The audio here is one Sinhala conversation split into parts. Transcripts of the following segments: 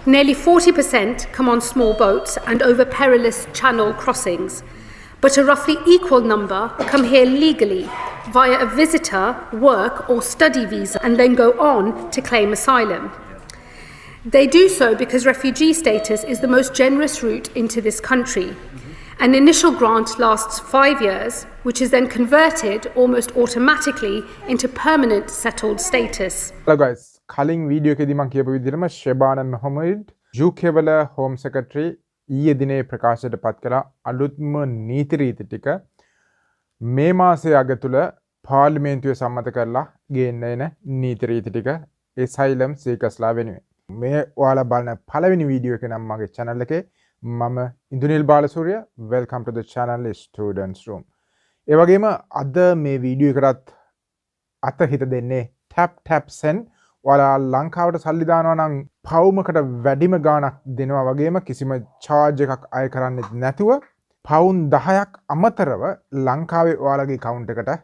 Nearly 40% come on small boats and over perilous channel crossings, but a roughly equal number come here legally via a visitor, work or study visa and then go on to claim asylum. They do so because refugee status is the most generous route into this country. An initial grant lasts 5 years, which is then converted almost automatically into permanent settled status. Hello guys, කලින් වීඩියෝ එකේදී මම කියපු විදිහටම ෂෙබානන් මොහමඩ් UK වල හෝම් සෙක්‍රටරි ඊයේ දිනේ ප්‍රකාශයට පත් කළ අලුත්ම නීති රීති ටික මේ මාසයේ අග තුල පාර්ලිමේන්තුවේ සම්මත කරලා ගේන්න එන නීති රීති ටික asylum seekersලා වෙනුවෙන්. මේ ඔයාලා බලන පළවෙනි වීඩියෝ එක නම් මගේ channel එකේ මම Indunil Balasuriya welcome to the channel students room. ඒ වගේම අද මේ වීඩියෝ එකටත් අතහිත දෙන්නේ tap send ඔයාලා ලංකාවට සල්ලි දානවා නම් පවුමකට වැඩිම ගාණක් දෙනවා වගේම කිසිම charge එකක් අය කරන්නේ නැතුව පවුන් 10ක් අමතරව ලංකාවේ ඔයාලගේ account එකට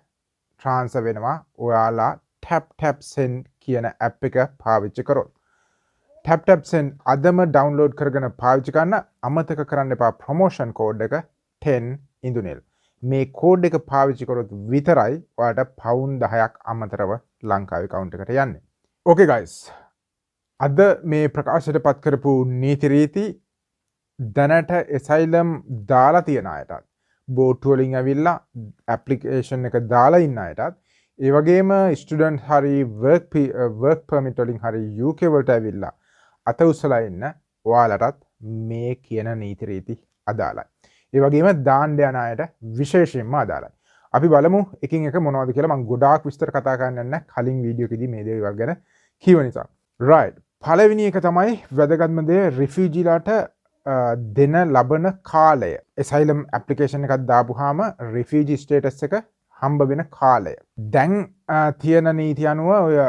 transfer වෙනවා ඔයාලා tap send කියන app එක පාවිච්චි කරොත්. tap send අදම download කරගෙන පාවිච්චි කරන්න අමතක කරන්න එපා promotion code එක 10 ඉන්දුනිල්. මේ code එක පාවිච්චි කරොත් විතරයි ඔයාලට පවුන් 10ක් අමතරව ලංකාවේ account එකට යන්නේ. Okay guys, අද මේ ප්‍රකාශයට පත් කරපු නීති රීති දැනට asylum දාලා තියන අයටත් බෝට්ටු වලින් ඇවිල්ලා application එක දාලා ඉන්න අයටත් ඒ වගේම student හරි work permit වලින් හරි UK වලට ඇවිල්ලා අත උස්සලා ඉන්න ඔයාලටත් මේ කියන නීති රීති අදාළයි. ඒ වගේම දාන්න යන අයට විශේෂයෙන්ම අදාළයි. අපි බලමු එකින් එක මොනවද කියලා. මම ගොඩාක් විස්තර කතා කරන්න නැහැ කලින් වීඩියෝ එකේදී මේ දේවල් ගැන කියව නිසා. right. පළවෙනි එක තමයි වැදගත්ම දේ refugee ලාට දෙන ලබන කාලය. asylum application එකක් දාපුවාම refugee status එක හම්බ වෙන කාලය. දැන් තියෙන නීතිය අනුව ඔය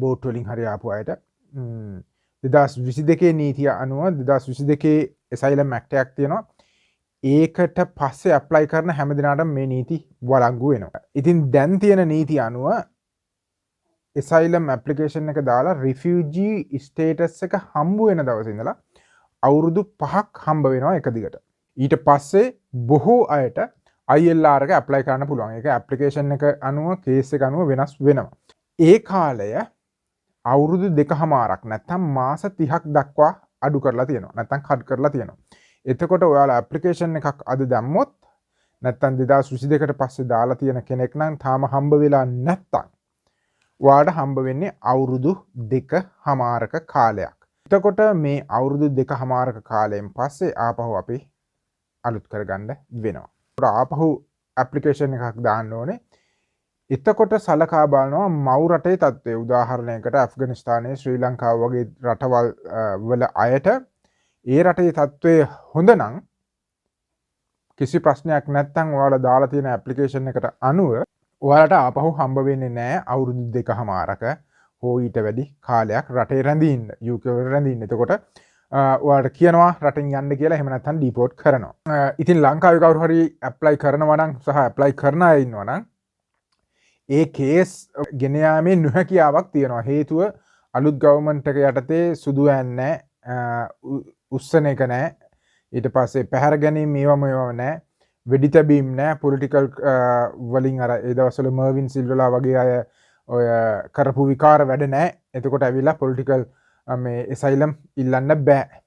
බෝට් වලින් හරි ආපු අයට 2022 නීතිය අනුව 2022 asylum act එකක් තියෙනවා. ඒකට පස්සේ ඇප්ලයි කරන හැම දිනාටම මේ නීති වළංගු වෙනවා. ඉතින් දැන් තියෙන නීති අනුව asylum application එක දාලා refugee status එක හම්බ වෙන දවසේ ඉඳලා අවුරුදු 5ක් හම්බ වෙනවා එක දිගට. ඊට පස්සේ බොහෝ අයට ILR එක ඇප්ලයි කරන්න පුළුවන්. ඒක application එක අනුව කේස් එක අනුව වෙනස් වෙනවා. ඒ කාලය අවුරුදු 2කමාරක් නැත්නම් මාස 30ක් දක්වා අඩු කරලා තියෙනවා. නැත්නම් කඩ් කරලා තියෙනවා. එතකොට ඔයාලා ඇප්ලිකේෂන් එකක් අද දැම්මොත් නැත්තම් 2022කට පස්සේ දාලා තියෙන කෙනෙක් නම් තාම හම්බ වෙලා නැත්තම් ඔයාලට හම්බ වෙන්නේ අවුරුදු 2කමාරක කාලයක්. එතකොට මේ අවුරුදු 2කමාරක කාලයෙන් පස්සේ ආපහු අපි අලුත් කරගන්න වෙනවා. ඒකට ආපහු ඇප්ලිකේෂන් එකක් දාන්න ඕනේ. එතකොට සලකා බලනවා මව් රටේ තත්ත්වය. උදාහරණයකට ඇෆ්ගනිස්තානයේ ශ්‍රී ලංකාව වගේ රටවල් වල අයට ඒ රටේ තත්ත්වය හොඳ නම් කිසි ප්‍රශ්නයක් නැත්නම් ඔයාලා දාලා තියෙන ඇප්ලිකේෂන් එකට අනුව ඔයාලට ආපහු හම්බ වෙන්නේ නැහැ අවුරුදු 2කමාරක හෝ ඊට වැඩි කාලයක් රටේ රැඳින්න UK වල රැඳින්න. එතකොට ඔයාලට කියනවා රටෙන් යන්න කියලා. එහෙම නැත්නම් ඩිපෝට් කරනවා. ඉතින් ලංකාවේ කවුරු හරි ඇප්ලයි කරනවා නම් සහ ඇප්ලයි කරන අය ඉන්නවා නම් ඒ කේස් ගෙන යාමේ නොහැකියාවක් තියෙනවා. හේතුව අලුත් ගවර්න්මන්ට් එක යටතේ සුදු ඇන්නේ උස්සන එක නෑ. ඊට පස්සේ පැහැර ගැනීම මේවම නෑ. වෙඩි තැබීම් නෑ. පොලිටිකල් වලින් අර ඒ දවස්වල මර්වින් සිල්වලා වගේ අය ඔය කරපු විකාර වැඩ නෑ. එතකොට ඇවිල්ලා පොලිටිකල් මේ asylum ඉල්ලන්න බෑ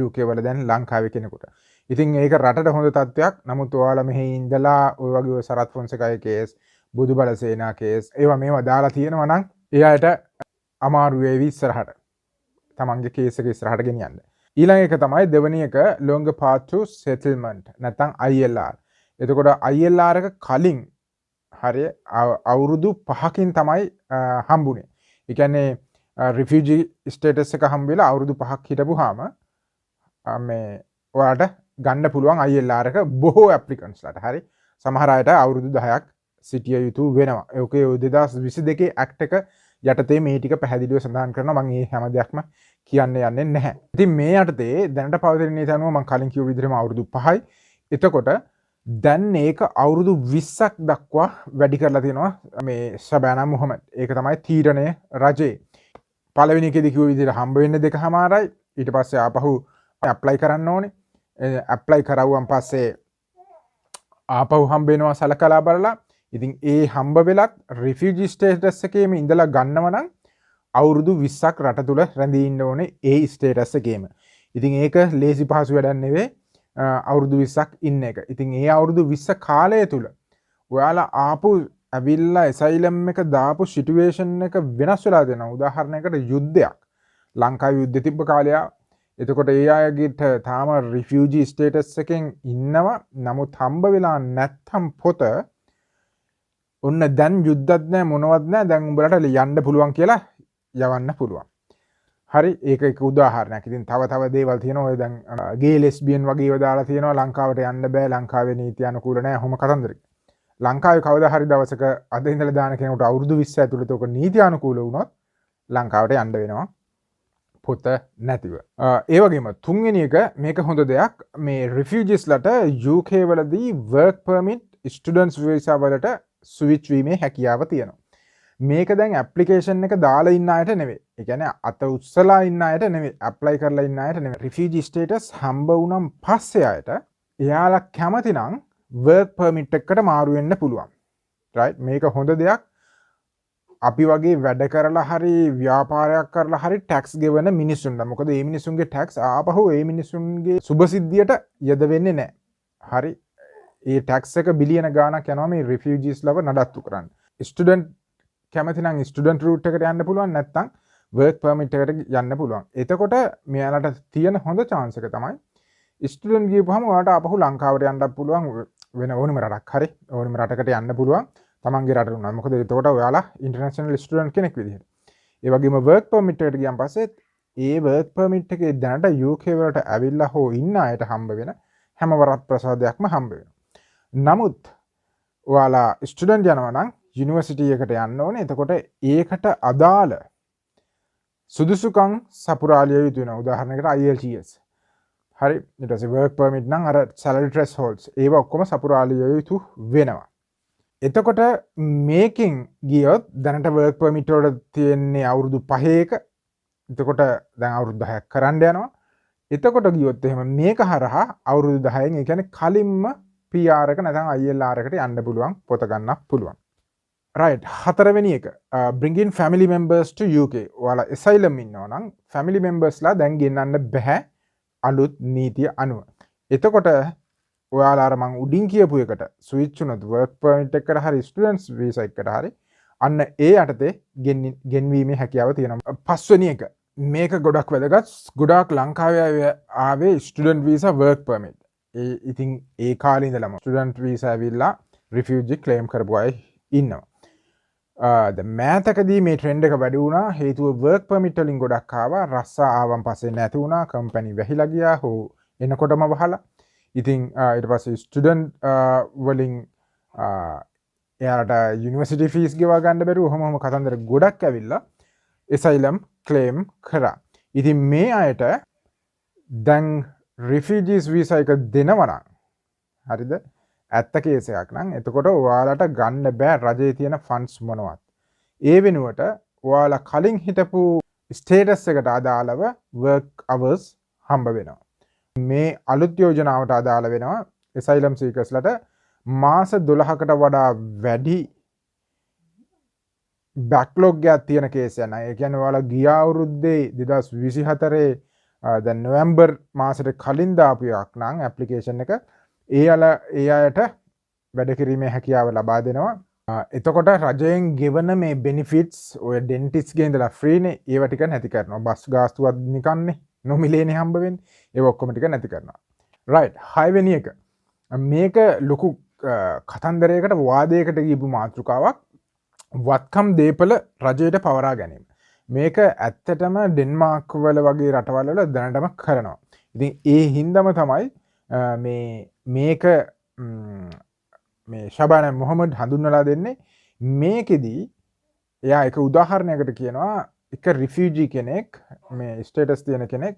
UK වල දැන් ලංකාවේ කෙනෙකුට. ඉතින් ඒක රටට හොඳ තත්ත්වයක්. නමුත් ඔයාලා මෙහි ඉඳලා ඔය වගේ ඔය සරත් ෆොන්සේකාගේ කේස්, බුදු බල සේනා කේස් ඒවා මේවා දාලා තියෙනවා නම් එයාට අමාරු වේවි ඉස්සරහට. තමන්ගේ කේස් එක ඉස්සරහට ගෙනියන්න. ඊළඟ එක තමයි දෙවෙනි එක longer path to settlement නැත්නම් ILR. එතකොට ILR එක කලින් හරිය අවුරුදු 5කින් තමයි හම්බුනේ. ඒ කියන්නේ refugee status එක හම්බෙලා අවුරුදු 5ක් හිටපුවාම මේ ඔයාලට ගන්න පුළුවන් ILR එක බොහෝ applicants ලාට. හරි. සමහර අයට අවුරුදු 10ක් සිටිය යුතු වෙනවා. ඒකේ 2022 act එක යටතේ මේ ටික පැහැදිලිව සඳහන් කරනවා. මම මේ හැම දෙයක්ම කියන්න යන්නේ නැහැ. ඉතින් මේ යටතේ දැනට පවතින නීති අනුව මම කලින් කිව්ව විදිහටම අවුරුදු 5යි. එතකොට දැන් මේක අවුරුදු 20ක් දක්වා වැඩි කරලා තියෙනවා මේ ෂබානා මොහමඩ්. ඒක තමයි තීරණය රජේ. පළවෙනි එකේදී කිව්ව විදිහට හම්බ වෙන්නේ 2කමාරයි. ඊට පස්සේ ආපහු ඇප්ලයි කරන්න ඕනේ. ඇප්ලයි කරවුවන් පස්සේ ආපහු හම්බ වෙනවා සලකලා බලලා. ඉතින් ඒ හම්බ වෙලත් රිෆියුජි ස්ටේටස් එකේම ඉඳලා ගන්නව නම් අවුරුදු 20ක් රට තුල රැඳී ඉන්න ඕනේ ඒ ස්ටේටස් එකේම. ඉතින් ඒක ලේසි පහසු වැඩක් නෙවෙයි අවුරුදු 20ක් ඉන්න එක. ඉතින් ඒ අවුරුදු 20 කාලය තුල ඔයාලා ආපු ඇවිල්ලා ඇසයිලම් එක දාපු සිටුේෂන් එක වෙනස් වෙලා දෙනවා. උදාහරණයකට යුද්ධයක්. ලංකාවේ යුද්ධ තිබ්බ කාලය. එතකොට ඒ අයගෙට තාම රිෆියුජි ස්ටේටස් එකෙන් ඉන්නවා. නමුත් හම්බ වෙලා නැත්තම් පොත ඔන්න දැන් යුද්ධත් නැහැ මොනවත් නැහැ. දැන් උඹලට යන්න පුළුවන් කියලා යවන්න පුළුවන්. හරි ඒක එක උදාහරණයක්. ඉතින් තව දේවල් තියෙනවා. ඔය දැන් ගේ ලෙස්බියන් වගේ ඒවා දාලා තියෙනවා. ලංකාවට යන්න බෑ. ලංකාවේ නීති අනුකූල නැහැ. ඔහොම කතන්දර. ලංකාවේ කවදා හරි දවසක අද ඉඳලා දාන කෙනෙකුට අවුරුදු 20 ඇතුළත ඔක නීති අනුකූල වුණොත් ලංකාවට යන්න වෙනවා. පොත නැතිව. ඒ වගේම තුන්වෙනි එක මේක හොඳ දෙයක්. මේ රිෆියුජිස්ලට UK වලදී work permit students visa වලට ස්විච් වීමේ හැකියාව තියෙනවා. මේක දැන් ඇප්ලිකේෂන් එක දාලා ඉන්න අයට නෙවෙයි. ඒ කියන්නේ අත උස්සලා ඉන්න අයට නෙවෙයි. ඇප්ලයි කරලා ඉන්න අයට නෙවෙයි. රිෆියුජි ස්ටේටස් හම්බ වුණාන් පස්සේ අයට එයාලා කැමති නම් work permit එකකට මාරු වෙන්න පුළුවන්. right? මේක හොඳ දෙයක්. අපි වගේ වැඩ කරලා හරි ව්‍යාපාරයක් කරලා හරි ටැක්ස් ගෙවන මිනිස්සුන්ට. මොකද මේ මිනිස්සුන්ගේ ටැක්ස් ආපහු මේ මිනිස්සුන්ගේ සුබසිද්ධියට යද වෙන්නේ නැහැ. හරි. ඒ ටැක්ස් එක බිලියන ගාණක් යනවා මේ රිෆියුජිස් ලව නඩත්තු කරන්න. ස්ටුඩන්ට් කැමති නම් ස්ටුඩන්ට් රූට් එකට යන්න පුළුවන්. නැත්නම් work permit එකට යන්න පුළුවන්. එතකොට මෙයාලට තියෙන හොඳ chance එක තමයි ස්ටුඩන්ට් ගියපුවාම ඔයාලට ආපහු ලංකාවට යන්නත් පුළුවන්. වෙන ඕනෙම රටක් හරි ඕනෙම රටකට යන්න පුළුවන්. තමන්ගේ රටට උනා. මොකද එතකොට ඔයාලා ඉන්ටර්නැෂනල් ස්ටුඩන්ට් කෙනෙක් විදිහට. ඒ වගේම work permit එකට ගියන් පස්සේ ඒ work permit එකේ දැනට UK වලට ඇවිල්ලා හෝ ඉන්න අයට හම්බ වෙන හැම වරත් ප්‍රසාදයක්ම හම්බ වෙනවා. නමුත් ඔයාලා ස්ටුඩන්ට් යනවා නම් යුනිවර්සිටි එකට යන්න ඕනේ. එතකොට ඒකට අදාළ සුදුසුකම් සපුරාලිය යුතු වෙනවා. උදාහරණයකට IELTS. හරි. ඊට පස්සේ work permit නම් අර salary thresholds ඒවා ඔක්කොම සපුරාලිය යුතු වෙනවා. එතකොට මේකෙන් ගියොත් දැනට work permit වල තියෙන්නේ අවුරුදු 5ක. එතකොට දැන් අවුරුදු 10ක් කරන්න යනවා. එතකොට ගියොත් එහෙම මේක හරහා අවුරුදු 10න් ඒ කියන්නේ කලින්ම PR එක නැත්නම් ILR එකට යන්න පුළුවන්. පොත ගන්නත් පුළුවන්. right. හතරවෙනි එක bringing family members to UK. ඔයාලා asylum ඉන්නවා නම් family members ලා දැන් ගෙන්නන්න බෑ අලුත් නීතිය අනුව. එතකොට ඔයාලා අර මං උඩින් කියපු එකට ස්විච් වුණොත් work permit එකකට හරි students visa එකකට හරි අන්න ඒ යටතේ ගෙන්වීමේ හැකියාව තියෙනවා. පස්වෙනි එක මේක ගොඩක් වැදගත්. ගොඩාක් ලංකාවේ ආවේ student visa work permit. ඉතින් ඒ කාලේ ඉඳලම student visa ඇවිල්ලා refugee claim කරපු අය ඉන්නවා. දැන් මෑතකදී මේ ට්‍රෙන්ඩ් එක වැඩි වුණා. හේතුව work permit වලින් ගොඩක් ආවා. රස්සා ආවන් පස්සේ නැති වුණා. කම්පැනි වැහිලා ගියා. හෝ එනකොටම වහලා. ඉතින් ඊට පස්සේ ස්ටුඩන්ට් වලින් එයාලට යුනිවර්සිටි ෆීස් ගෙවා ගන්න බැරුව ඔහොම කතන්දර ගොඩක් ඇවිල්ලා asylum claim කරා. ඉතින් මේ අයට දැන් refugees visa එක දෙනවා නම් හරිද? ඇත්ත කේස් එකක් නම් එතකොට ඔයාලට ගන්න බෑ රජයේ තියෙන ෆන්ඩ්ස් මොනවත්. ඒ වෙනුවට ඔයාලා කලින් හිටපු ස්ටේටස් එකට අදාළව work hours හම්බ වෙනවා. මේ අලුත් යෝජනාවට අදාළ වෙනවා asylum seekersලට මාස 12කට වඩා වැඩි බැක්ලොග් එකක් තියෙන කේස් එක නෑ. ඒ කියන්නේ ඔයාලා ගිය අවුරුද්දේ 2024 දැන් නොවැම්බර් මාසෙට කලින් දාපු එකක් නම් ඇප්ලිකේෂන් එක ඒ අයට වැඩ කිරීමේ හැකියාව ලබා දෙනවා. එතකොට රජයෙන් ගෙවන මේ බෙනිෆිට්ස් ඔය ඩෙන්ටිස්ගේ ඉඳලා ෆ්‍රීනේ ඒව ටික නැති කරනවා. බස් ගාස්තුවත් නිකන්නේ නොමිලේනේ හම්බ වෙන්නේ. ඒක ඔක්කොම ටික නැති කරනවා. right. 6 වෙනි එක. මේක ලොකු කතන්දරයකට වාදයකට ගියපු මාතෘකාවක්. වත්කම් දීපල රජයට පවරා ගැනීම. මේක ඇත්තටම ඩෙන්මාර්ක් වල වගේ රටවල් වල දැනටම කරනවා. ඉතින් ඒ හින්දාම තමයි මේක මේ ෂබාන මොහමඩ් හඳුන්වලා දෙන්නේ. මේකෙදී එයා එක උදාහරණයකට කියනවා එක රිෆියුජි කෙනෙක් මේ ස්ටේටස් තියෙන කෙනෙක්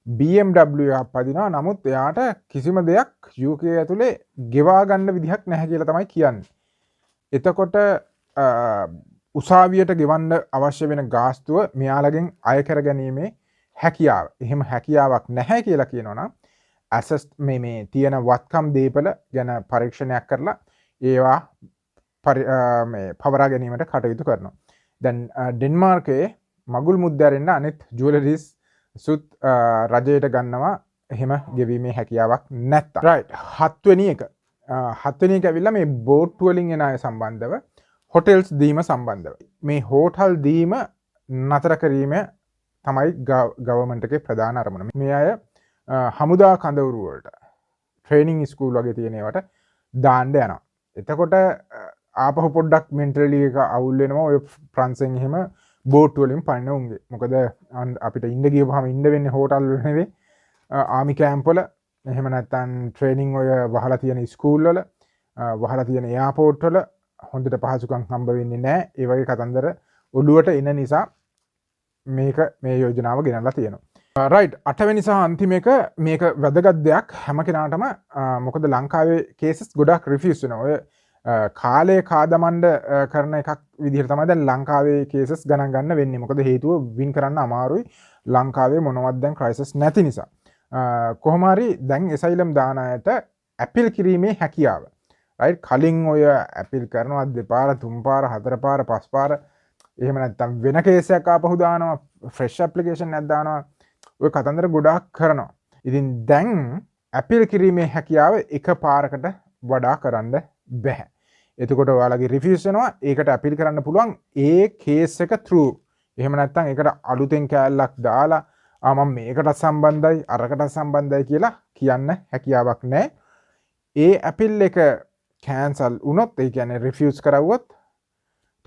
BMW එකක් පදිනවා. නමුත් එයාට කිසිම දෙයක් UK ඇතුලේ ගෙවා ගන්න විදිහක් නැහැ කියලා තමයි කියන්නේ. එතකොට උසාවියට ගෙවන්න අවශ්‍ය වෙන ගාස්තුව මෙයාලගෙන් අය කර ගැනීමේ හැකියාව. එහෙම හැකියාවක් නැහැ කියලා කියනවනම් ඇසස් මේ තියෙන වත්කම් දීපල ගැන පරීක්ෂණයක් කරලා ඒවා පවරා ගැනීමට කටයුතු කරනවා. දැන් ඩෙන්මාර්කයේ මගුල් මුද්දරෙන්න අනෙත් ජුවලරිස් සුත් රජයට ගන්නවා එහෙම ගෙවීමේ හැකියාවක් නැත්නම්. රයිට්. හත්වෙනි එක ඇවිල්ලා මේ බෝට් වලින් එන අය සම්බන්ධව හොටෙල්ස් දීම සම්බන්ධව. මේ හෝටල් දීම නතර කිරීම තමයි ගවර්න්මන්ට් එකේ ප්‍රධාන අරමුණ. මේ අය හමුදා කඳවුරු වලට ට්‍රේනින් ස්කූල් වගේ තියෙන ඒවාට දාන්න යනවා. එතකොට ආපහු පොඩ්ඩක් මෙන්ටලි එක අවුල් වෙනවා ඔය ප්‍රංශෙන් එහෙම බෝට් වලින් පන්න උන්ගේ. මොකද අපිට ඉන්න ගියපුවාම ඉන්න වෙන්නේ හෝටල් වල නෙවෙයි ආමි කැම්ප් වල. එහෙම නැත්නම් ට්‍රේනින් ඔය වහලා තියෙන ස්කූල් වල වහලා තියෙන එයාපෝට් වල හොඳට පහසුකම් හම්බ වෙන්නේ නැහැ. ඒ වගේ කතන්දර ඔළුවට එන නිසා මේ යෝජනාව ගෙනල්ලා තියෙනවා. රයිට්. 8 වෙනි සහ අන්තිම එක මේක වැදගත් දෙයක් හැම කෙනාටම. මොකද ලංකාවේ කේසස් ගොඩක් රිෆියුස් වෙනවා. ඔය කාලේ කාදමණ්ඩ කරන එකක් විදිහට තමයි දැන් ලංකාවේ කේසස් ගණන් ගන්න වෙන්නේ. මොකද හේතුව වින් කරන්න අමාරුයි. ලංකාවේ මොනවත් දැන් ක්‍රයිසිස් නැති නිසා. කොහොම හරි දැන් එසයිලම් දාන අයට ඇපිල් කිරීමේ හැකියාව. රයිට්. කලින් ඔය ඇපිල් කරනවා දෙපාර, තුන් පාර, හතර පාර, පස් පාර. එහෙම නැත්නම් වෙන කේසයක් ආපහු දානවා, ෆ්‍රෙෂ් ඇප්ලිකේෂන් එකක් දානවා. ඔය කතන්දර ගොඩාක් කරනවා. ඉතින් දැන් ඇපිල් කිරීමේ හැකියාව එක පාරකට වඩා කරන්න බැහැ. එතකොට ඔයාලගේ රිෆියුස් වෙනවා. ඒකට ඇපිල් කරන්න පුළුවන් ඒ කේස් එක through. එහෙම නැත්නම් ඒකට අලුතෙන් කෑල්ලක් දාලා මම මේකට සම්බන්ධයි අරකට සම්බන්ධයි කියලා කියන්න හැකියාවක් නැහැ. ඒ ඇපිල් එක කැන්සල් වුණොත්, ඒ කියන්නේ රිෆියුස් කරවුවොත්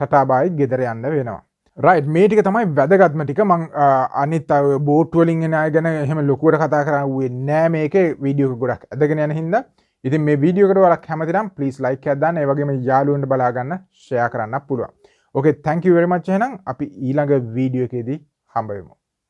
ටටා බායි ගෙදර යන්න වෙනවා. රයිට්. මේ ටික තමයි වැදගත්ම ටික. මං අනිත් අය බෝට් වලින් එන අය ගැන එහෙම ලොකුවට කතා කරන්නේ නෑ. මේකේ වීඩියෝ එක ගොඩක් ඇදගෙන යන හින්දා. ඉතින් මේ වීඩියෝ එකට ඔයාලා කැමති නම් ප්ලීස් ලයික් එකක් දාන්න. ඒ වගේම යාළුවන්ට බලා ගන්න ෂෙයා කරන්නත් පුළුවන්. ඕකේ, thank you very much. එහෙනම් අපි ඊළඟ වීඩියෝ එකේදී හම්බ වෙමු.